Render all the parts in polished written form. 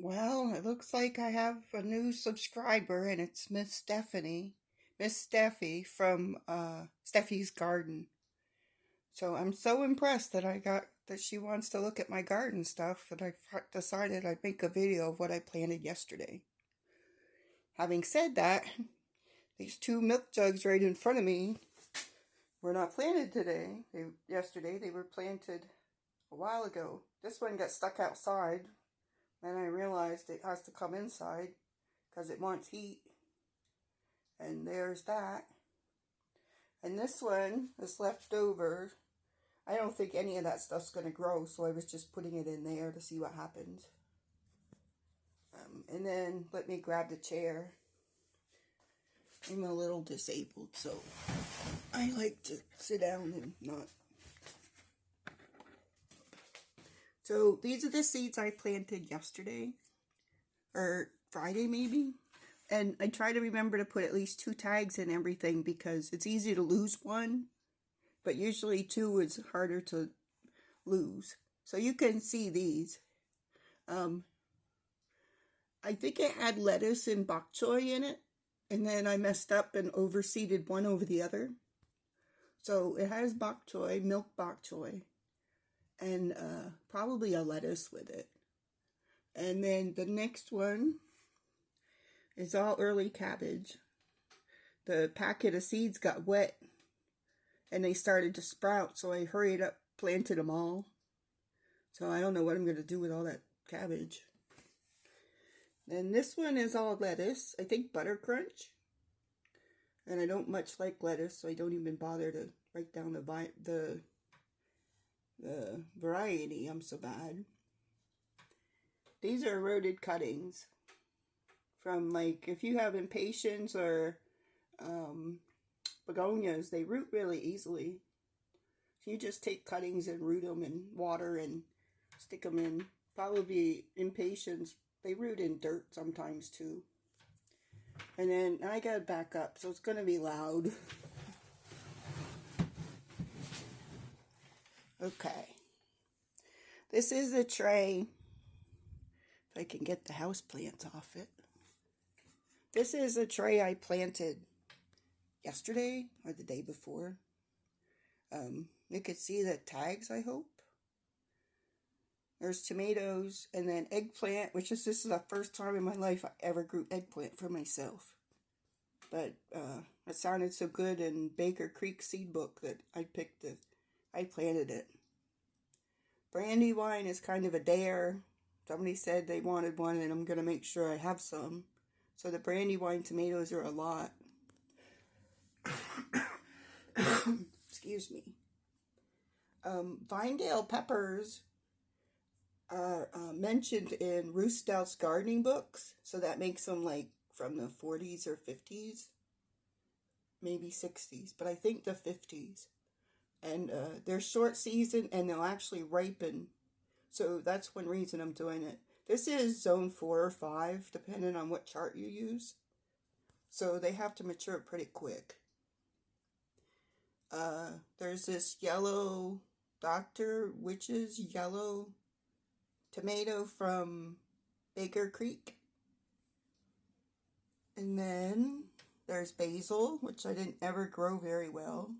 Well, it looks like I have a new subscriber, and it's Miss Stephanie. Miss Steffi from Steffi's Garden. So I'm so impressed that she wants to look at my garden stuff that decided I'd make a video of what I planted yesterday. Having said that, these two milk jugs right in front of me were not planted today. Yesterday they were planted a while ago. This one got stuck outside. Then I realized it has to come inside because it wants heat. And there's that. And this one is left over. I don't think any of that stuff's going to grow, so I was just putting it in there to see what happens. And then let me grab the chair. I'm a little disabled, so I like to sit down and not. So these are the seeds I planted yesterday, or Friday maybe. And I try to remember to put at least 2 tags in everything because it's easy to lose one, but usually 2 is harder to lose. So you can see these. I think it had lettuce and bok choy in it, and then I messed up and overseeded one over the other. So it has bok choy, milk bok choy, and probably a lettuce with it. And then the next one is all early cabbage. The packet of seeds got wet and they started to sprout, so I hurried up, planted them all. So I don't know what I'm going to do with all that cabbage. Then this one is all lettuce. I think Butter Crunch. And I don't much like lettuce, so I don't even bother to write down the variety. I'm so bad. These are eroded cuttings from, like, if you have impatiens or begonias, they root really easily. So you just take cuttings and root them in water and stick them in. Probably impatiens, they root in dirt sometimes too. And then I gotta back up, so it's gonna be loud. Okay. This is a tray. If I can get the house plants off it. This is a tray I planted yesterday or the day before. You could see the tags, I hope. There's tomatoes and then eggplant, which is this is the first time in my life I ever grew eggplant for myself. But it sounded so good in Baker Creek seed book that I planted it. Brandywine is kind of a dare. Somebody said they wanted one, and I'm going to make sure I have some. So the Brandywine tomatoes are a lot. Excuse me. Vinedale peppers are mentioned in Ruth Stout's gardening books. So that makes them like from the 40s or 50s. Maybe 60s, but I think the 50s. And they're short season and they'll actually ripen. So that's one reason I'm doing it. This is zone 4 or 5, depending on what chart you use. So they have to mature pretty quick. There's this yellow Dr. Witch's yellow tomato from Baker Creek. And then there's basil, which I didn't ever grow very well.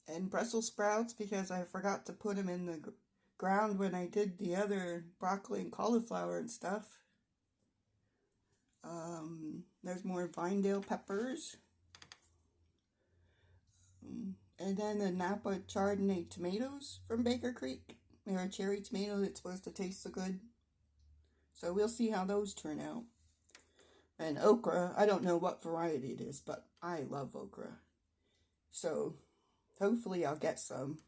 And Brussels sprouts, because I forgot to put them in the ground when I did the other broccoli and cauliflower and stuff. There's more Vinedale peppers. And then the Napa Chardonnay tomatoes from Baker Creek. They're a cherry tomato that's supposed to taste so good. So we'll see how those turn out. And okra, I don't know what variety it is, but I love okra. So hopefully I'll get some.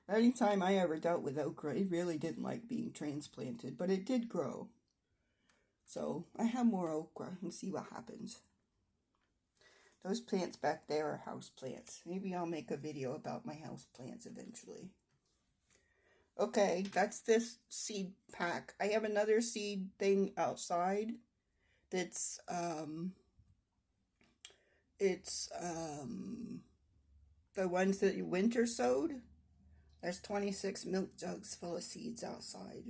Anytime I ever dealt with okra, it really didn't like being transplanted, but it did grow. So I have more okra and see what happens. Those plants back there are house plants. Maybe I'll make a video about my house plants eventually. Okay, that's this seed pack. I have another seed thing outside that's the ones that you winter sowed. There's 26 milk jugs full of seeds outside.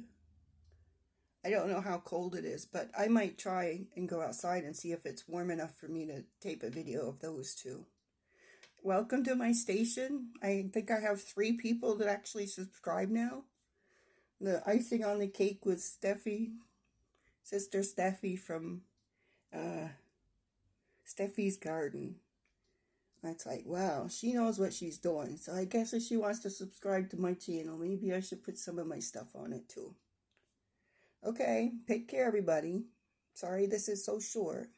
I don't know how cold it is, but I might try and go outside and see if it's warm enough for me to tape a video of those two. Welcome to my station. I think I have 3 people that actually subscribe now. The icing on the cake was Steffi, Sister Steffi from Steffi's Garden. It's like, wow, she knows what she's doing. So I guess if she wants to subscribe to my channel, maybe I should put some of my stuff on it too. Okay, take care, everybody. Sorry this is so short.